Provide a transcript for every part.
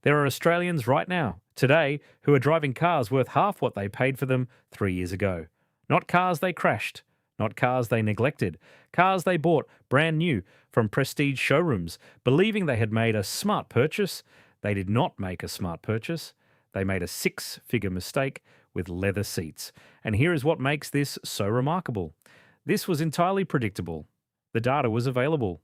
There are Australians right now, today, who are driving cars worth half what they paid for them 3 years ago. Not cars they crashed, not cars they neglected, cars they bought brand new from prestige showrooms, believing they had made a smart purchase. They did not make a smart purchase. They made a six-figure mistake with leather seats. And here is what makes this so remarkable. This was entirely predictable. The data was available.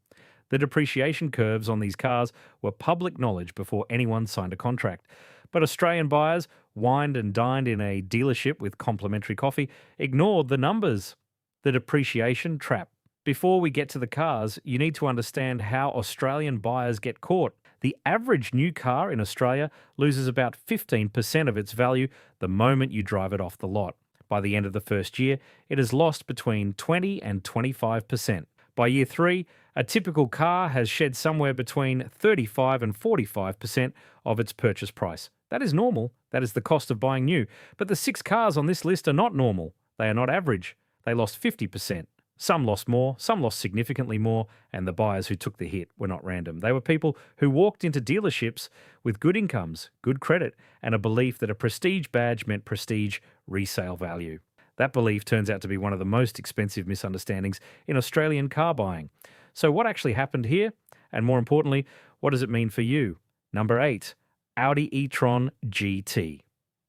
The depreciation curves on these cars were public knowledge before anyone signed a contract. But Australian buyers, wined and dined in a dealership with complimentary coffee, ignored the numbers. The depreciation trap. Before we get to the cars, you need to understand how Australian buyers get caught. The average new car in Australia loses about 15% of its value the moment you drive it off the lot. By the end of the first year, it has lost between 20 and 25%. By year 3, a typical car has shed somewhere between 35 and 45% of its purchase price. That is normal. That is the cost of buying new. But the 6 cars on this list are not normal. They are not average. They lost 50%. Some lost more, some lost significantly more, and the buyers who took the hit were not random. They were people who walked into dealerships with good incomes, good credit, and a belief that a prestige badge meant prestige resale value. That belief turns out to be one of the most expensive misunderstandings in Australian car buying. So what actually happened here? And more importantly, what does it mean for you? Number 8, Audi e-tron GT.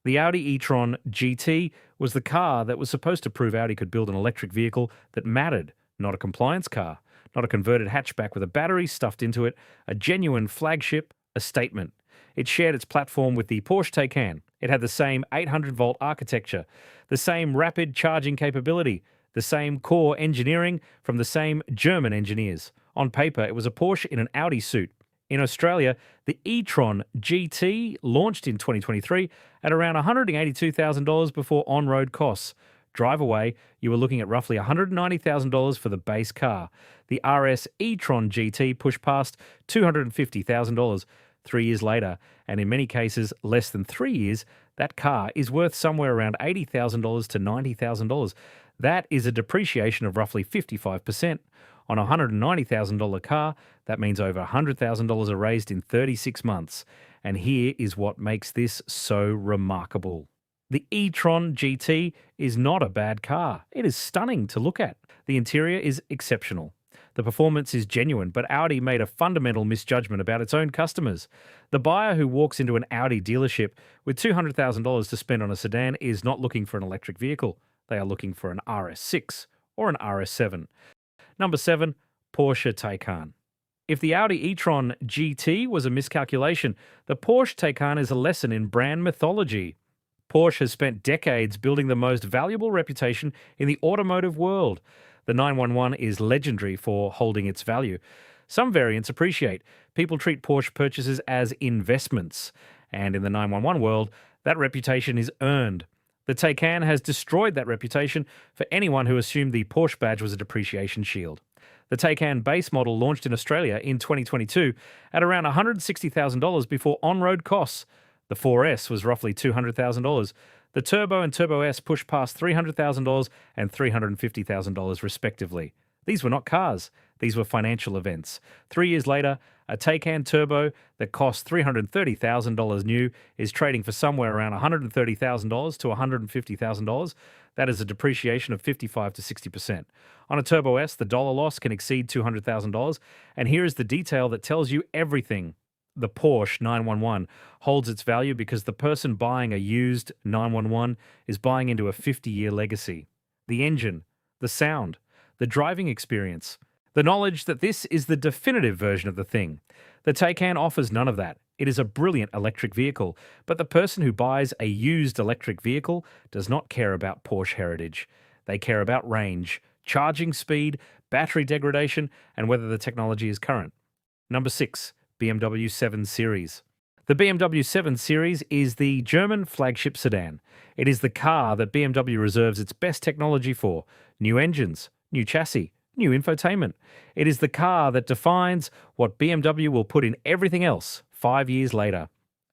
The Audi e-tron GT was the car that was supposed to prove Audi could build an electric vehicle that mattered, not a compliance car, not a converted hatchback with a battery stuffed into it, a genuine flagship, a statement. It shared its platform with the Porsche Taycan. It had the same 800-volt architecture, the same rapid charging capability, the same core engineering from the same German engineers. On paper, it was a Porsche in an Audi suit. In Australia, the e-tron GT launched in 2023 at around $182,000 before on-road costs. Drive away, you were looking at roughly $190,000 for the base car. The RS e-tron GT pushed past $250,000 3 years later, and in many cases, less than 3 years, that car is worth somewhere around $80,000 to $90,000. That is a depreciation of roughly 55%. On a $190,000 car, that means over $100,000 are raised in 36 months. And here is what makes this so remarkable. The e-tron GT is not a bad car. It is stunning to look at. The interior is exceptional. The performance is genuine, but Audi made a fundamental misjudgment about its own customers. The buyer who walks into an Audi dealership with $200,000 to spend on a sedan is not looking for an electric vehicle. They are looking for an RS6 or an RS7. Number 7, Porsche Taycan. If the Audi e-tron GT was a miscalculation, the Porsche Taycan is a lesson in brand mythology. Porsche has spent decades building the most valuable reputation in the automotive world. The 911 is legendary for holding its value. Some variants appreciate. People treat Porsche purchases as investments. And in the 911 world, that reputation is earned. The Taycan has destroyed that reputation for anyone who assumed the Porsche badge was a depreciation shield. The Taycan base model launched in Australia in 2022 at around $160,000 before on-road costs. The 4S was roughly $200,000. The Turbo and Turbo S pushed past $300,000 and $350,000 respectively. These were not cars. These were financial events. 3 years later, a Taycan Turbo that cost $330,000 new is trading for somewhere around $130,000 to $150,000. That is a depreciation of 55 to 60%. On a Turbo S, the dollar loss can exceed $200,000. And here is the detail that tells you everything. The Porsche 911 holds its value because the person buying a used 911 is buying into a 50-year legacy. The engine, the sound, the driving experience, the knowledge that this is the definitive version of the thing. The Taycan offers none of that. It is a brilliant electric vehicle, but the person who buys a used electric vehicle does not care about Porsche heritage. They care about range, charging speed, battery degradation, and whether the technology is current. Number 6, BMW 7 Series. The BMW 7 Series is the German flagship sedan. It is the car that BMW reserves its best technology for: new engines, new chassis, new infotainment. It is the car that defines what BMW will put in everything else 5 years later.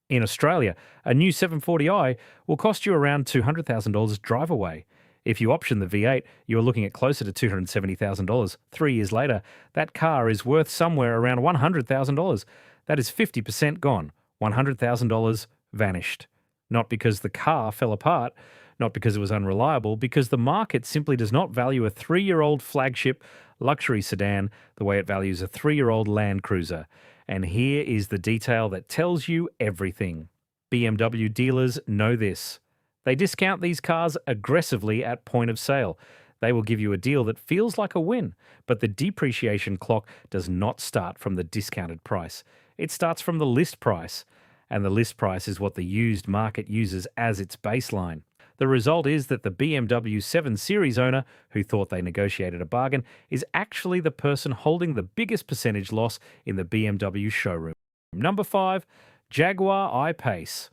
In Australia, a new 740i will cost you around $200,000 drive away. If you option the V8, you are looking at closer to $270,000. 3 years later, that car is worth somewhere around $100,000. That is 50% gone. $100,000 vanished. Not because the car fell apart, not because it was unreliable, because the market simply does not value a 3-year-old flagship luxury sedan the way it values a 3-year-old Land Cruiser. And here is the detail that tells you everything. BMW dealers know this. They discount these cars aggressively at point of sale. They will give you a deal that feels like a win, but the depreciation clock does not start from the discounted price. It starts from the list price, and the list price is what the used market uses as its baseline. The result is that the BMW 7 Series owner, who thought they negotiated a bargain, is actually the person holding the biggest percentage loss in the BMW showroom. Number 5, Jaguar I-Pace.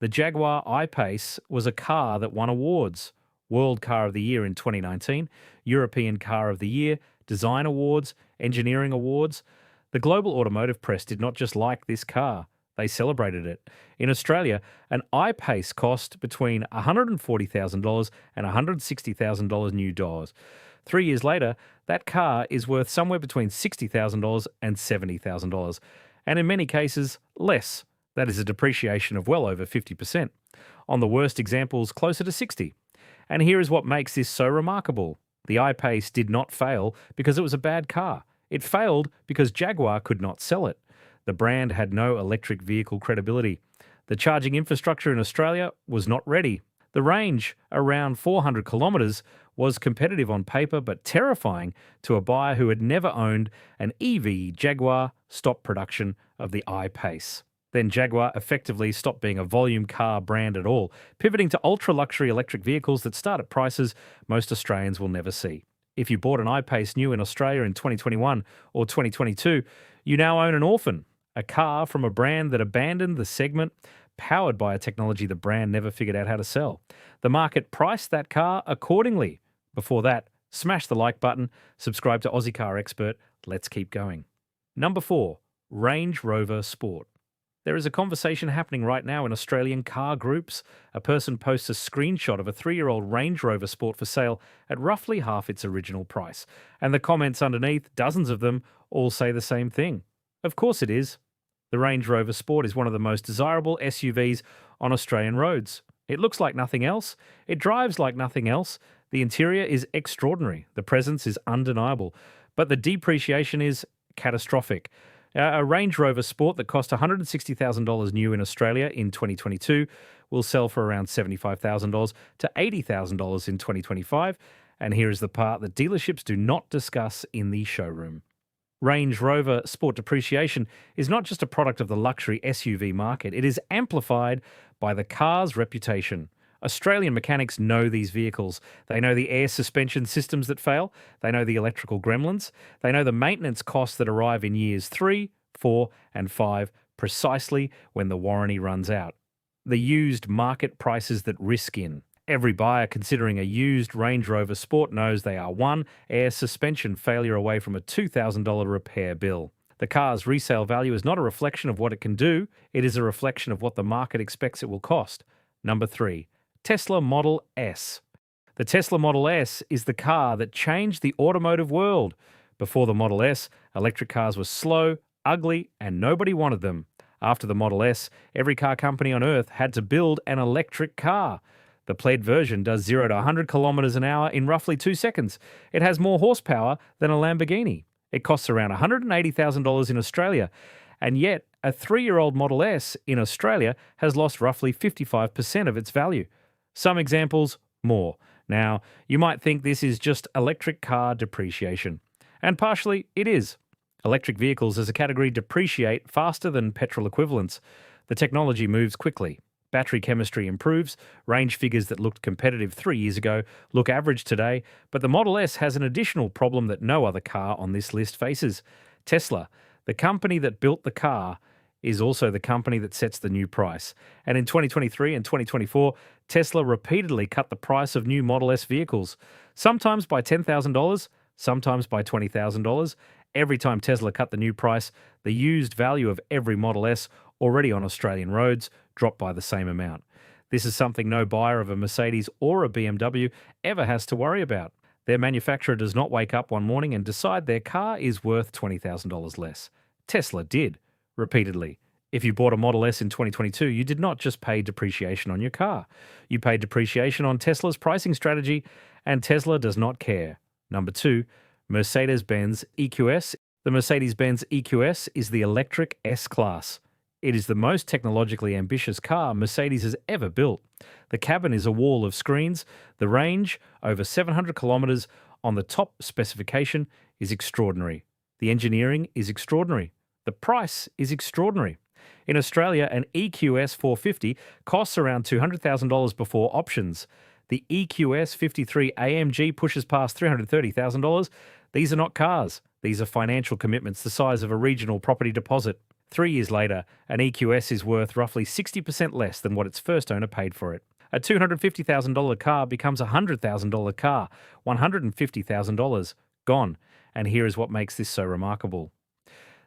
The Jaguar I-Pace was a car that won awards. World Car of the Year in 2019, European Car of the Year, Design Awards, Engineering Awards. The global automotive press did not just like this car, they celebrated it. In Australia, an I-Pace cost between $140,000 and $160,000 new dollars. 3 years later, that car is worth somewhere between $60,000 and $70,000, and in many cases, less. That is a depreciation of well over 50%. On the worst examples, closer to 60%. And here is what makes this so remarkable. The I-Pace did not fail because it was a bad car. It failed because Jaguar could not sell it. The brand had no electric vehicle credibility. The charging infrastructure in Australia was not ready. The range, around 400 kilometres, was competitive on paper but terrifying to a buyer who had never owned an EV. Jaguar stopped production of the I-Pace. Then Jaguar effectively stopped being a volume car brand at all, pivoting to ultra-luxury electric vehicles that start at prices most Australians will never see. If you bought an I-Pace new in Australia in 2021 or 2022, you now own an orphan, a car from a brand that abandoned the segment, powered by a technology the brand never figured out how to sell. The market priced that car accordingly. Before that, smash the like button, subscribe to Aussie Car Expert. Let's keep going. Number 4, Range Rover Sport. There is a conversation happening right now in Australian car groups. A person posts a screenshot of a 3-year-old Range Rover Sport for sale at roughly half its original price. And the comments underneath, dozens of them, all say the same thing. Of course it is. The Range Rover Sport is one of the most desirable SUVs on Australian roads. It looks like nothing else. It drives like nothing else. The interior is extraordinary. The presence is undeniable. But the depreciation is catastrophic. A Range Rover Sport that cost $160,000 new in Australia in 2022 will sell for around $75,000 to $80,000 in 2025. And here is the part that dealerships do not discuss in the showroom. Range Rover Sport depreciation is not just a product of the luxury SUV market, it is amplified by the car's reputation. Australian mechanics know these vehicles. They know the air suspension systems that fail. They know the electrical gremlins. They know the maintenance costs that arrive in years 3, 4, and 5, precisely when the warranty runs out. The used market prices that risk in. Every buyer considering a used Range Rover Sport knows they are one air suspension failure away from a $2,000 repair bill. The car's resale value is not a reflection of what it can do, it is a reflection of what the market expects it will cost. Number 3, Tesla Model S. The Tesla Model S is the car that changed the automotive world. Before the Model S, electric cars were slow, ugly, and nobody wanted them. After the Model S, every car company on earth had to build an electric car. The Plaid version does 0 to 100 kilometers an hour in roughly 2 seconds. It has more horsepower than a Lamborghini. It costs around $180,000 in Australia. And yet, a 3-year-old Model S in Australia has lost roughly 55% of its value. Some examples, more. Now, you might think this is just electric car depreciation. And partially it is. Electric vehicles as a category depreciate faster than petrol equivalents. The technology moves quickly. Battery chemistry improves. Range figures that looked competitive 3 years ago look average today. But the Model S has an additional problem that no other car on this list faces. Tesla, the company that built the car, is also the company that sets the new price. And in 2023 and 2024, Tesla repeatedly cut the price of new Model S vehicles, sometimes by $10,000, sometimes by $20,000. Every time Tesla cut the new price, the used value of every Model S already on Australian roads dropped by the same amount. This is something no buyer of a Mercedes or a BMW ever has to worry about. Their manufacturer does not wake up one morning and decide their car is worth $20,000 less. Tesla did, repeatedly. If you bought a Model S in 2022, you did not just pay depreciation on your car. You paid depreciation on Tesla's pricing strategy, and Tesla does not care. Number 2, Mercedes-Benz EQS. The Mercedes-Benz EQS is the electric S-Class. It is the most technologically ambitious car Mercedes has ever built. The cabin is a wall of screens. The range, over 700 kilometres on the top specification, is extraordinary. The engineering is extraordinary. The price is extraordinary. In Australia, an EQS 450 costs around $200,000 before options. The EQS 53 AMG pushes past $330,000. These are not cars. These are financial commitments the size of a regional property deposit. 3 years later, an EQS is worth roughly 60% less than what its first owner paid for it. A $250,000 car becomes a $100,000 car, $150,000 gone. And here is what makes this so remarkable.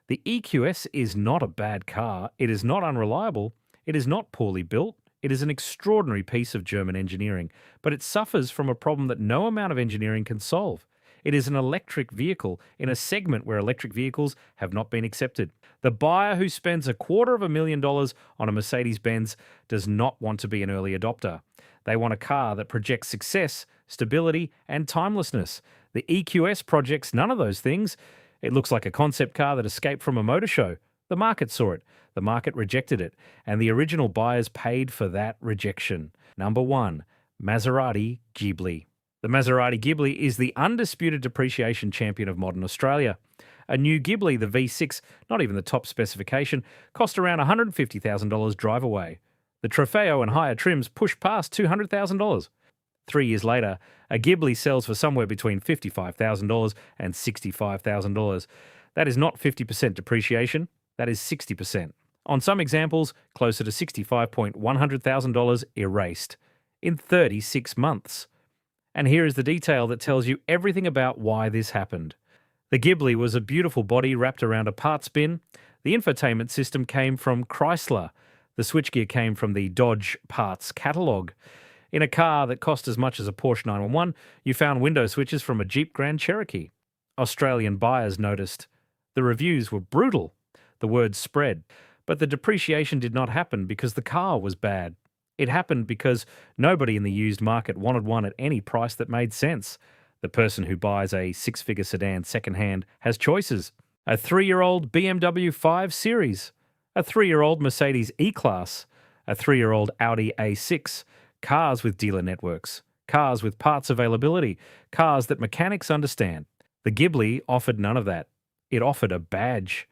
The EQS is not a bad car. It is not unreliable. It is not poorly built. It is an extraordinary piece of German engineering, but it suffers from a problem that no amount of engineering can solve. It is an electric vehicle in a segment where electric vehicles have not been accepted. The buyer who spends $250,000 on a Mercedes-Benz does not want to be an early adopter. They want a car that projects success, stability, and timelessness. The EQS projects none of those things. It looks like a concept car that escaped from a motor show. The market saw it. The market rejected it. And the original buyers paid for that rejection. Number 1, Maserati Ghibli. The Maserati Ghibli is the undisputed depreciation champion of modern Australia. A new Ghibli, the V6, not even the top specification, cost around $150,000 drive away. The Trofeo and higher trims push past $200,000. 3 years later, a Ghibli sells for somewhere between $55,000 and $65,000. That is not 50% depreciation, that is 60%. On some examples, closer to $65,100,000 erased in 36 months. And here is the detail that tells you everything about why this happened. The Ghibli was a beautiful body wrapped around a parts bin. The infotainment system came from Chrysler. The switchgear came from the Dodge parts catalogue. In a car that cost as much as a Porsche 911, you found window switches from a Jeep Grand Cherokee. Australian buyers noticed. The reviews were brutal. The word spread. But the depreciation did not happen because the car was bad. It happened because nobody in the used market wanted one at any price that made sense. The person who buys a 6-figure sedan secondhand has choices. A 3-year-old BMW 5 Series, a 3-year-old Mercedes E-Class, a 3-year-old Audi A6, cars with dealer networks, cars with parts availability, cars that mechanics understand. The Ghibli offered none of that. It offered a badge.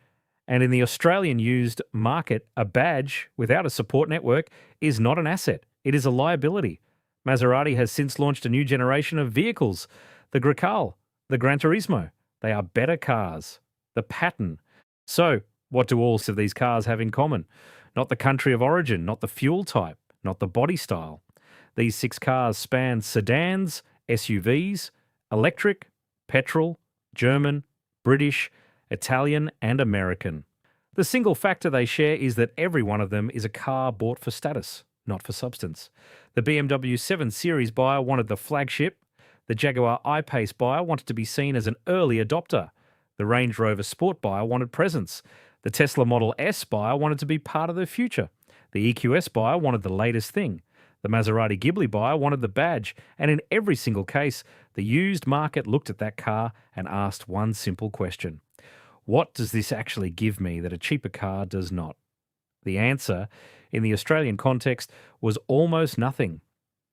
And in the Australian used market, a badge without a support network is not an asset. It is a liability. Maserati has since launched a new generation of vehicles. The Grecale, the Gran Turismo. They are better cars. The pattern. So, what do all of these cars have in common? Not the country of origin, not the fuel type, not the body style. These 6 cars span sedans, SUVs, electric, petrol, German, British, Italian, and American. The single factor they share is that every one of them is a car bought for status, not for substance. The BMW 7 Series buyer wanted the flagship. The Jaguar I-Pace buyer wanted to be seen as an early adopter. The Range Rover Sport buyer wanted presence. The Tesla Model S buyer wanted to be part of the future. The EQS buyer wanted the latest thing. The Maserati Ghibli buyer wanted the badge, and in every single case, the used market looked at that car and asked one simple question. What does this actually give me that a cheaper car does not? The answer, in the Australian context, was almost nothing.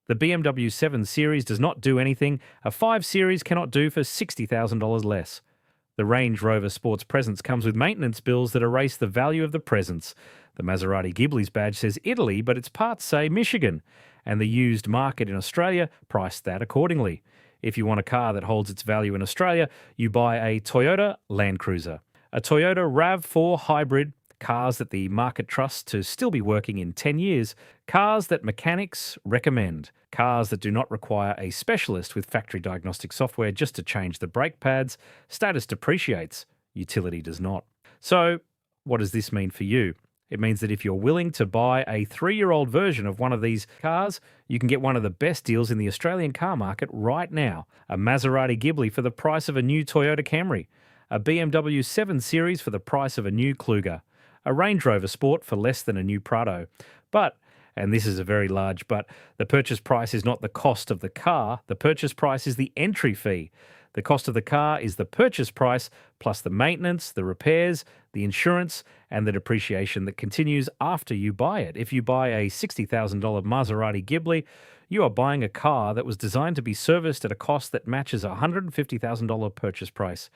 The BMW 7 Series does not do anything a 5 Series cannot do for $60,000 less. The Range Rover Sport's presence comes with maintenance bills that erase the value of the presence. The Maserati Ghibli's badge says Italy, but its parts say Michigan, and the used market in Australia priced that accordingly. If you want a car that holds its value in Australia, you buy a Toyota Land Cruiser, a Toyota RAV4 hybrid, cars that the market trusts to still be working in 10 years, cars that mechanics recommend, cars that do not require a specialist with factory diagnostic software just to change the brake pads. Status depreciates, utility does not. So, what does this mean for you? It means that if you're willing to buy a 3-year-old version of one of these cars, you can get one of the best deals in the Australian car market right now. A Maserati Ghibli for the price of a new Toyota Camry. A BMW 7 Series for the price of a new Kluger. a Range Rover Sport for less than a new Prado. But, and this is a very large but, the purchase price is not the cost of the car, the purchase price is the entry fee. The cost of the car is the purchase price plus the maintenance, the repairs, the insurance, and the depreciation that continues after you buy it. If you buy a $60,000 Maserati Ghibli, you are buying a car that was designed to be serviced at a cost that matches a $150,000 purchase price.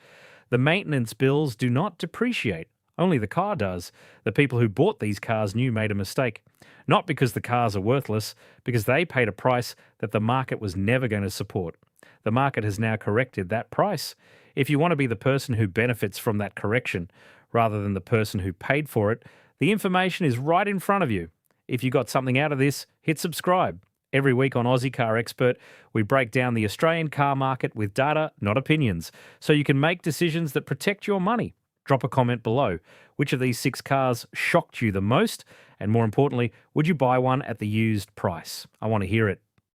The maintenance bills do not depreciate. Only the car does. The people who bought these cars knew made a mistake. Not because the cars are worthless, because they paid a price that the market was never going to support. The market has now corrected that price. If you want to be the person who benefits from that correction, rather than the person who paid for it, the information is right in front of you. If you got something out of this, hit subscribe. Every week on Aussie Car Expert, we break down the Australian car market with data, not opinions, so you can make decisions that protect your money. Drop a comment below. Which of these 6 cars shocked you the most? And more importantly, would you buy one at the used price? I want to hear it.